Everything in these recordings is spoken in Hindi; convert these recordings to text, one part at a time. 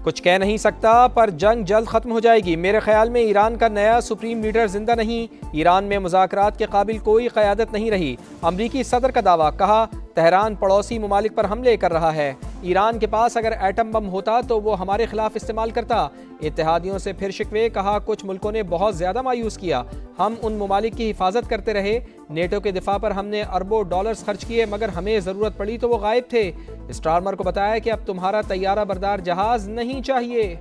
कुछ कह नहीं सकता पर जंग जल्द खत्म हो जाएगी। मेरे ख्याल में ईरान का नया सुप्रीम लीडर जिंदा नहीं। ईरान में मुज़ाकरात के काबिल कोई क़यादत नहीं रही। अमरीकी सदर का दावा, कहा तेहरान पड़ोसी ममालिक पर हमले कर रहा है। ईरान के पास अगर एटम बम होता तो वो हमारे खिलाफ इस्तेमाल करता। इत्तेहादियों से फिर शिकवे, कहा कुछ मुल्कों ने बहुत ज़्यादा मायूस किया। हम उन ममालिक की हिफाजत करते रहे। नेटो के दिफा पर हमने अरबों डॉलर्स खर्च किए, मगर हमें ज़रूरत पड़ी तो वो गायब थे। स्टारमर को बताया कि अब तुम्हारा तैयारा बरदार जहाज नहीं चाहिए।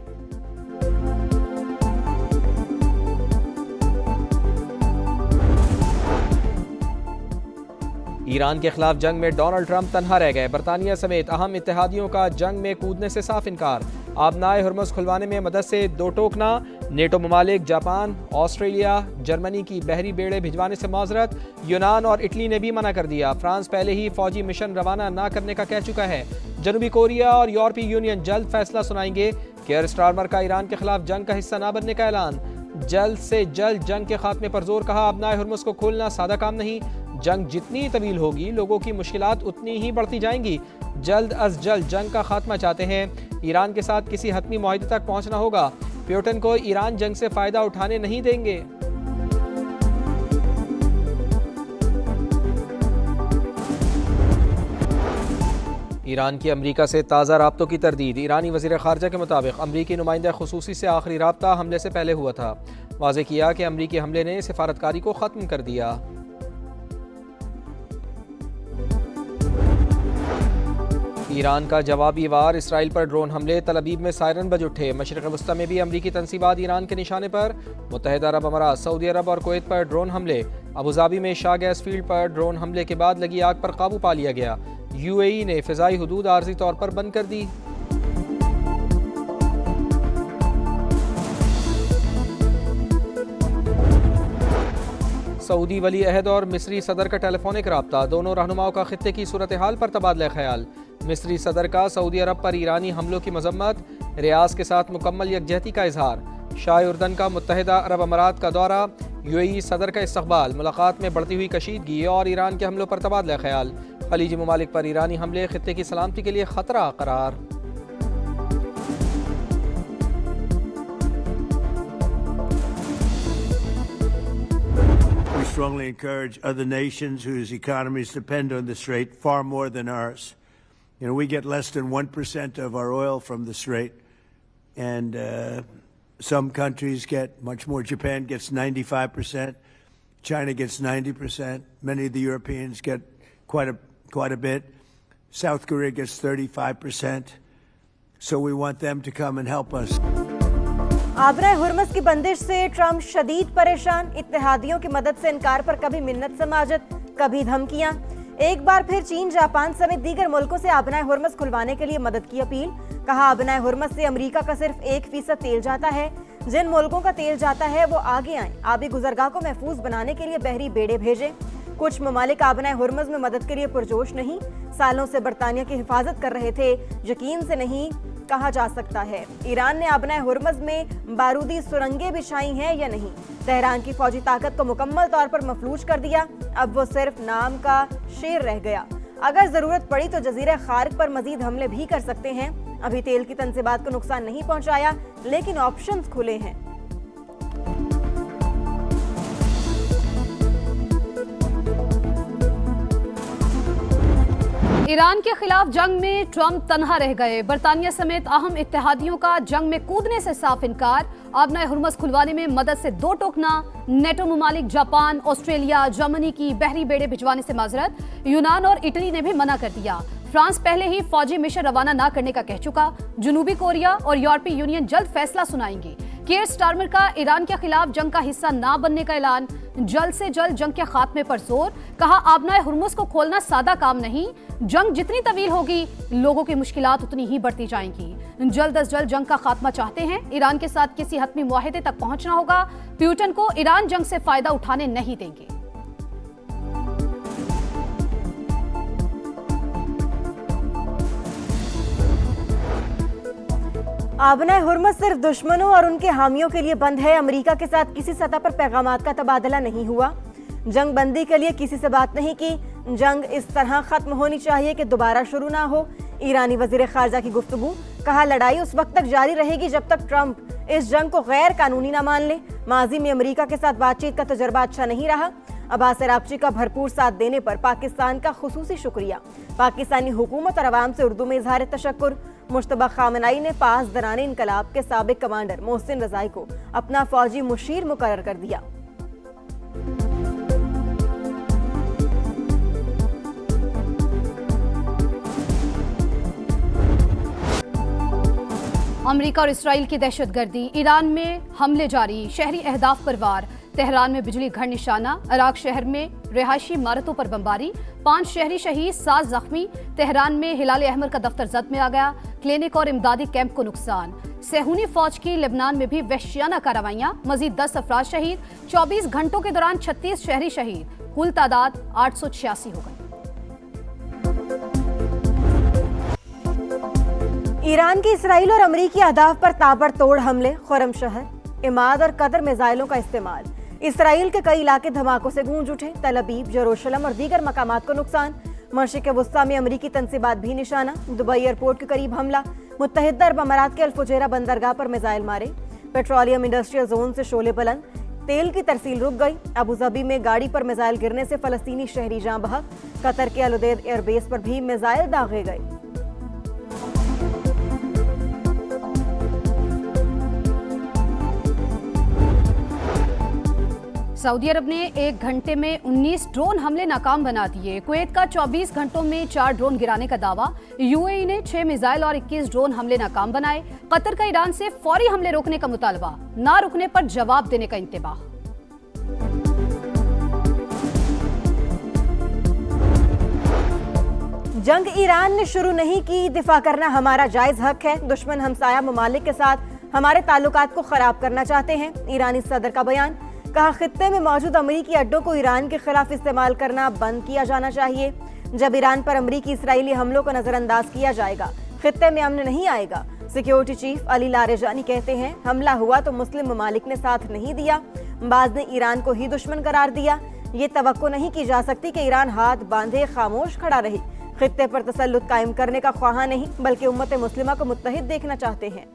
ईरान के खिलाफ जंग में डोनाल्ड ट्रंप तन्हा रह गए। बरतानिया समेत अहम इत्तेहादियों का जंग में कूदने से साफ इनकार। आबनाए हुर्मुज़ खुलवाने में मदद से दो टोकना। नेटो ममालिक जापान, ऑस्ट्रेलिया, जर्मनी की बहरी बेड़े भिजवाने से माजरत। यूनान और इटली ने भी मना कर दिया। फ्रांस पहले ही फौजी मिशन रवाना न करने का कह चुका है। जनूबी कोरिया और यूरोपीय यूनियन जल्द फैसला सुनाएंगे। केयर स्टारमर का ईरान के खिलाफ जंग का हिस्सा न बनने का ऐलान। जल्द से जल्द जंग के खात्मे पर जोर, कहा आबनाए हुर्मुज़ को खोलना सादा काम नहीं। जंग जितनी तवील होगी लोगों की मुश्किलात उतनी ही बढ़ती जाएंगी। जल्द अज जल्द जंग का खात्मा चाहते हैं। ईरान के साथ किसी हतमी मुआहदे तक पहुंचना होगा। प्यूटन को ईरान जंग से फायदा उठाने नहीं देंगे। ईरान की अमरीका से ताज़ा राब्तों की तरदीद। ईरानी वज़ीर ख़ारजा के मुताबिक अमरीकी नुमाइंदा खुसूसी से आखिरी राब्ता हमले से पहले हुआ था। वाज़ेह किया कि अमरीकी हमले ने सिफारतकारी को ख़त्म कर दिया। ईरान का जवाबी वार, इसराइल पर ड्रोन हमले। तल अबीब में सायरन बज उठे। मशरिक़ वस्ता में भी अमरीकी तनसीबात ईरान के निशाने पर। मुत्तहिदा अरब अमारात, सऊदी अरब और कुवैत पर ड्रोन हमले। अबूधाबी में शाह गैस फील्ड पर ड्रोन हमले के बाद लगी आग पर काबू पा लिया गया। यूएई ने फ़िज़ाई हुदूद आर्जी तौर पर बंद कर दी। सऊदी वली अहद और मिस्री सदर का टेलीफोनिक राब्ता। दोनों रहनुमाओं का खित्ते की सूरत हाल पर तबादला ख्याल। मिस्री सदर का सऊदी अरब पर ईरानी हमलों की मजम्मत। रियाज के साथ मुकम्मल यकजहती का इजहार। शाह उर्दन का मुत्तहिदा अरब अमारात का दौरा। यूएई सदर का इस्तकबाल। मुलाकात में बढ़ती हुई कशीदगी और ईरान के हमलों पर तबादला ख्याल। खलीजी ममालिक पर ईरानी हमले खित्ते की सलामती के लिए खतरा करार। We strongly encourage other nations whose economies depend on the Strait far more than ours. You know, we get less than 1% of our oil from the Strait, and some countries get much more. Japan gets 95%, China gets 90%. Many of the Europeans get quite a bit. South Korea gets 35%. So we want them to come and help us. आबनाए Hormuz की बंदिश से ट्रंप शदीद परेशान। इत्तेहादियों की मदद से इनकार पर कभी मिन्नत समाजत, कभी धमकियां। एक बार फिर चीन, जापान समेत दीगर मुल्कों से आबनाए हुर्मुज़ खुलवाने के लिए मदद की अपील। कहा आबनाए हुर्मुज़ से अमेरिका का सिर्फ 1% तेल जाता है। जिन मुल्कों का तेल जाता है वो आगे आएं। आबी गुजरगाह को महफूज बनाने के लिए बहरी बेड़े भेजें। कुछ ममालिक आबनाए हुर्मुज़ में मदद के लिए पुरजोश नहीं। सालों से बरतानिया की हिफाजत कर रहे थे, यकीन से नहीं कहा जा सकता है। ईरान ने आबनाए हुर्मुज़ में बारूदी सुरंगें बिछाई हैं या नहीं। तेहरान की फौजी ताकत को मुकम्मल तौर पर मफलूज कर दिया। अब वो सिर्फ नाम का शेर रह गया। अगर जरूरत पड़ी तो जजीरा खार्क पर मजीद हमले भी कर सकते हैं। अभी तेल की तनसीबात को नुकसान नहीं पहुंचाया, लेकिन ऑप्शंस खुले हैं। ईरान के खिलाफ जंग में ट्रंप तन्हा रह गए। बरतानिया समेत अहम इत्तेहादियों का जंग में कूदने से साफ इनकार। आबनाए हुर्मुज़ खुलवाने में मदद से दो टोकना। नेटो ममालिक जापान, ऑस्ट्रेलिया, जर्मनी की बहरी बेड़े भिजवाने से माजरत। यूनान और इटली ने भी मना कर दिया। फ्रांस पहले ही फौजी मिशन रवाना न करने का कह चुका। जनूबी कोरिया और यूरोपीय यूनियन जल्द फैसला सुनाएंगे। केयर स्टारमर का ईरान के खिलाफ जंग का हिस्सा ना बनने का ऐलान। जल्द से जल्द जंग के खात्मे पर जोर। कहा आबनाए हुर्मुज़ को खोलना सादा काम नहीं। जंग जितनी तवील होगी लोगों की मुश्किलात उतनी ही बढ़ती जाएंगी। जल्द अज जल्द जंग का खात्मा चाहते हैं। ईरान के साथ किसी हतमी मुआहदे तक पहुंचना होगा। प्यूटन को ईरान जंग से फायदा उठाने नहीं देंगे। आबनाए हुर्मुज़ सिर्फ दुश्मनों और उनके हामियों के लिए बंद है। अमेरिका के साथ किसी सतह पर पैगामात का तबादला नहीं हुआ। जंग बंदी के लिए किसी से बात नहीं की। जंग इस तरह खत्म होनी चाहिए कि दोबारा शुरू ना हो। ईरानी वजीर खारजा की गुफ्तगू, कहा लड़ाई उस वक्त तक जारी रहेगी जब तक ट्रंप इस जंग को गैर कानूनी न मान ले। माजी में अमेरिका के साथ बातचीत का तजर्बा अच्छा नहीं रहा। अब्बास अरागची का भरपूर साथ देने पर पाकिस्तान का खुसूसी शुक्रिया। पाकिस्तानी हुकूमत और अवाम से उर्दू में इजहार तशक्कुर। मुश्तबा खामनाई ने पास दराने इनकलाब के साबिक कमांडर मोहसिन रजाई को अपना फौजी मुशीर मुकर्रर कर दिया। अमेरिका और इसराइल की दहशतगर्दी, ईरान में हमले जारी, शहरी अहदाफ पर वार, तेहरान में बिजली घर निशाना, इराक शहर में रिहायशी इमारतों पर बमबारी, 5 शहरी शहीद, 7 जख्मी। तेहरान में हिलाल अहमर का दफ्तर जद में आ गया, क्लिनिक और इमदादी कैंप को नुकसान। सेहूनी फौज की लेबनान में भी वहशियाना कार्रवाइयां, मजीद 10 अफराद शहीद। 24 घंटों के दौरान 36 शहरी शहीद, कुल तादाद 886 हो गई। ईरान की इसराइल और अमरीकी अहदाफ पर ताबड़तोड़ हमले, खुरम शहर, इमाद और कदर मिसाइलों का इस्तेमाल। इसराइल के कई इलाके धमाकों से गूंज उठे, तल अबीब, यरूशलेम और दीगर मकामात को नुकसान। मशरिक़ वुस्ता में अमरीकी तंसीबात भी निशाना, दुबई एयरपोर्ट के करीब हमला, मुत्तहिदा अरब अमारात के अल-फुजैरा बंदरगाह पर मिसाइल मारे। पेट्रोलियम इंडस्ट्रियल जोन से शोले बुलंद, तेल की तरसील रुक गई। अबू धाबी में गाड़ी पर मिसाइल गिरने से फलस्तीनी शहरी जाँ बहक। कतर के अल उदैद एयरबेस पर भी मिसाइल दागे गए। सऊदी अरब ने 1 घंटे में 19 ड्रोन हमले नाकाम बना दिए। कुवैत का 24 घंटों में 4 ड्रोन गिराने का दावा। यूएई ने 6 मिसाइल और 21 ड्रोन हमले नाकाम बनाए। कतर का ईरान से फौरी हमले रोकने का मुतालबा, ना रुकने पर जवाब देने का इंतबाह। जंग ईरान ने शुरू नहीं की, दिफा करना हमारा जायज हक है। दुश्मन हमसाया ममालिक के साथ हमारे ताल्लुकात को खराब करना चाहते हैं। ईरानी सदर का बयान, कहा खित्ते में मौजूद अमरीकी अड्डों को ईरान के खिलाफ इस्तेमाल करना बंद किया जाना चाहिए। जब ईरान पर अमरीकी इसराइली हमलों को नजरअंदाज किया जाएगा, खित्ते में अमन नहीं आएगा। सिक्योरिटी चीफ अली लारेजानी कहते हैं, हमला हुआ तो मुस्लिम ममालिक ने साथ नहीं दिया, बाज ने ईरान को ही दुश्मन करार दिया। ये तवक्को नहीं की जा सकती कि ईरान हाथ बांधे खामोश खड़ा रहे। खित्ते पर तसल्लुत कायम करने का ख्वाहा नहीं, बल्कि उम्मत मुस्लिमा को मुत्तहिद देखना चाहते हैं।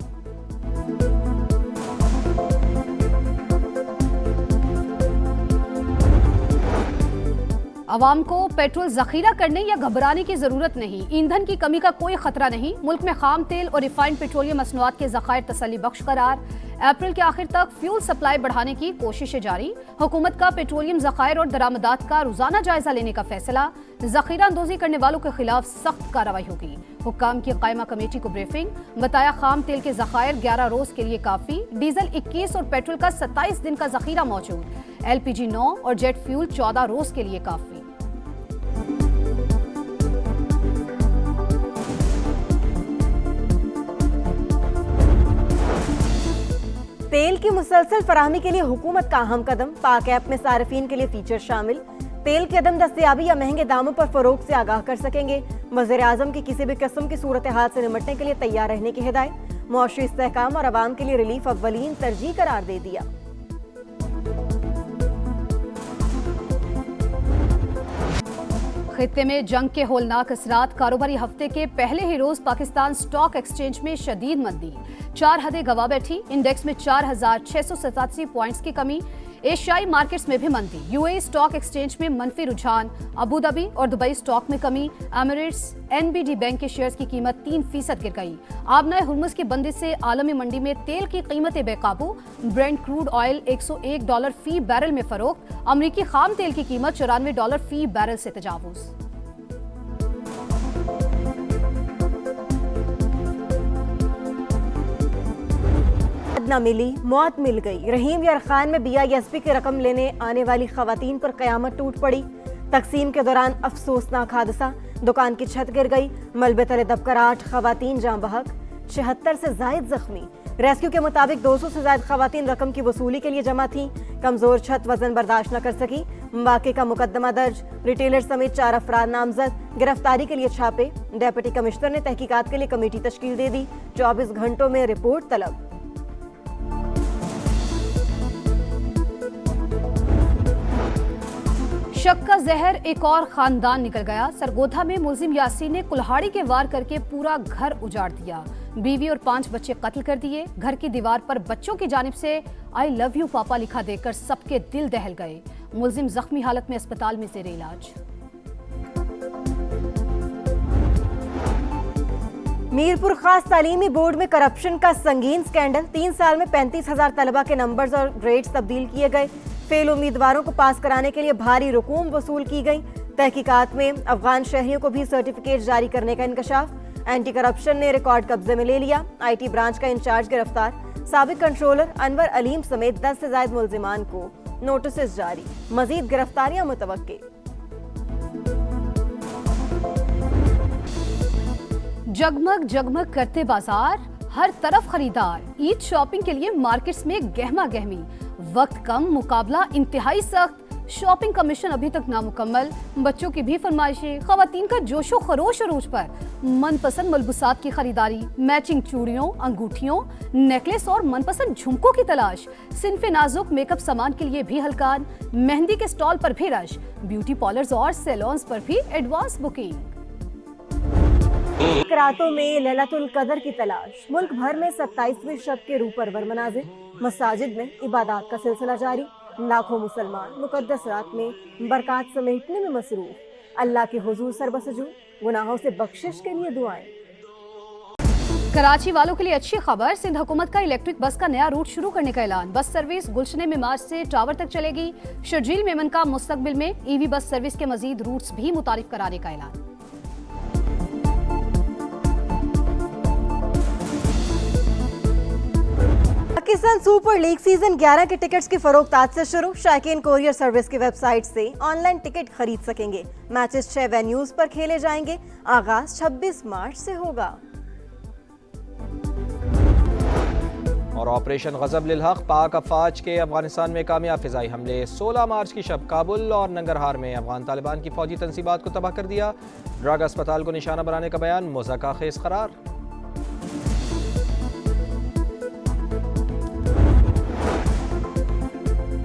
अवाम को पेट्रोल जखीरा करने या घबराने की जरूरत नहीं। ईंधन की कमी का कोई खतरा नहीं। मुल्क में खाम तेल और रिफाइंड पेट्रोलियम मसनूआत के जखायर तसल्ली बख्श करार। अप्रैल के आखिर तक फ्यूल सप्लाई बढ़ाने की कोशिशें जारी। हुकूमत का पेट्रोलियम जखायर और दरामदात का रोजाना जायजा लेने का फैसला। जखीरा अंदोजी करने वालों के खिलाफ सख्त कार्रवाई होगी। हुक्काम की कायमा कमेटी को ब्रीफिंग, बताया खाम तेल के जखायर 11 रोज के लिए काफी। डीजल 21 और पेट्रोल का 27 दिन का जखीरा मौजूद। LPG 9 और जेट फ्यूल 14 रोज के लिए काफी। तेल की मुसलसल फराहमी के लिए हुकूमत का अहम कदम। पाक ऐप में सार्फिन के लिए फीचर शामिल। तेल की अदम दस्तयाबी या महंगे दामों पर फरोख्त से आगाह कर सकेंगे। वज़ीर आज़म की किसी भी किस्म की सूरत हाल से निपटने के लिए तैयार रहने की हिदायत। मुआशी इस्तेहकाम और आवाम के लिए रिलीफ अव्वलीन तरजीह करार दे दिया। खित्ते में जंग के होलनाक असरात। कारोबारी हफ्ते के पहले ही रोज पाकिस्तान स्टॉक एक्सचेंज में शदीद मंदी, 4 हदें गवा बैठी। इंडेक्स में 4687 पॉइंट्स की कमी। एशियाई मार्केट्स में भी मंदी। यूएई स्टॉक एक्सचेंज में मनफी रुझान। अबू धाबी और दुबई स्टॉक में कमी। एमिरेट्स NBD बैंक के शेयर्स की कीमत 3% गिर गई। आबनाए हुर्मुज़ की बंदिश से आलमी मंडी में तेल की कीमतें बेकाबू। ब्रेंट क्रूड ऑयल $101 फी बैरल में फरोख्त। अमरीकी खाम तेल की कीमत $94 फी बैरल से तजावुज। न मिली, मौत मिल गई। रहीम यार खान में BISP की रकम लेने आने वाली खवातीन पर कयामत टूट पड़ी। तकसीम के दौरान अफसोसनाक हादसा, दुकान की छत गिर गई। मलबे तले दबकर 8 खवातीन जाँ बहक, 76 से जायद जख्मी। रेस्क्यू के मुताबिक 200 से ज्यादा खवातीन रकम की वसूली के लिए जमा थीं। कमजोर छत वजन बर्दाश्त न कर सकी। वाक़े का मुकदमा दर्ज। रिटेलर समेत 4 अफराद नामजद। गिरफ्तारी के लिए छापे। डेप्यूटी कमिश्नर ने तहकीकात के लिए कमेटी तश्कील दे दी। 24 घंटों में रिपोर्ट तलब। शक का जहर एक और खानदान निकल गया। सरगोधा में मुलजिम यासीन ने कुल्हाड़ी के वार करके पूरा घर उजाड़ दिया। बीवी और 5 बच्चे कत्ल कर दिए। घर की दीवार पर बच्चों की जानिब से आई लव यू पापा लिखा देखकर सबके दिल दहल गए। मुलजिम जख्मी हालत में अस्पताल में जेर इलाज। मीरपुर खास तालीमी बोर्ड में करप्शन का संगीन स्कैंडल। 3 साल में 35,000 तलबा के नंबर्स और ग्रेड्स तब्दील किए गए। फेल उम्मीदवारों को पास कराने के लिए भारी रकूम वसूल की गई। तहकीकात में अफगान शहरियों को भी सर्टिफिकेट जारी करने का इंकशाफ। एंटी करप्शन ने रिकॉर्ड कब्जे में ले लिया। IT ब्रांच का इंचार्ज गिरफ्तार। साबिक कंट्रोलर अनवर अलीम समेत 10 से ज्यादा मुलजिमान को नोटिस जारी। मजीद गिरफ्तारियां मुतवक्के। जगमग जगमग करते बाजार, हर तरफ खरीदार। ईद शॉपिंग के लिए मार्केट्स में गहमा गहमी। वक्त कम, मुकाबला इंतहाई सख्त। शॉपिंग कमीशन अभी तक नामुकम्मल। बच्चों की भी फरमाइशें, खवातीन का जोशो खरोश अरूज पर। मनपसंद मलबूसात की खरीदारी, मैचिंग चूड़ियों, अंगूठियों, नेकलेस और मनपसंद झुमकों की तलाश। सिन्फे नाजुक मेकअप सामान के लिए भी हलकान। मेहंदी के स्टॉल पर भी रश। ब्यूटी पार्लर्स और सैलून्स पर भी एडवांस बुकिंग। करातों में लैलतुल कदर की तलाश। मुल्क भर में 27वें शब के रूपरवर मनाजिर। मसाजिद में इबादत का सिलसिला जारी। लाखों मुसलमान मुकद्दस रात में बरकत समेटने में मसरूफ। अल्लाह के हुजूर सरबसजूद, गुनाहों से बख्शिश के लिए दुआएं। कराची वालों के लिए अच्छी खबर। सिंध हुकूमत का इलेक्ट्रिक बस का नया रूट शुरू करने का ऐलान। बस सर्विस गुलशने में मार्च से टावर तक चलेगी। शर्जील मेमन का मुस्तकबिल में EV बस सर्विस के मजीद रूट्स भी मुतारिफ कराने का ऐलान। पाकिस्तान सुपर लीग सीजन 11 के टिकट्स की फरोख्त आज से शुरू। शायकीन कोरियर सर्विस की वेबसाइट से ऑनलाइन टिकट खरीद सकेंगे। मैचेस 6 वेन्यूज पर खेले जाएंगे। आगाज 26 मार्च से होगा। और ऑपरेशन गजब लिल हक, पाक अफवाज के अफगानिस्तान में कामयाब फिजाई हमले। 16 मार्च की शब काबुल और नंगरहार में अफगान तालिबान की फौजी तनसीबात को तबाह कर दिया। ड्रग अस्पताल को निशाना बनाने का बयान मुज़क्का खेज करार।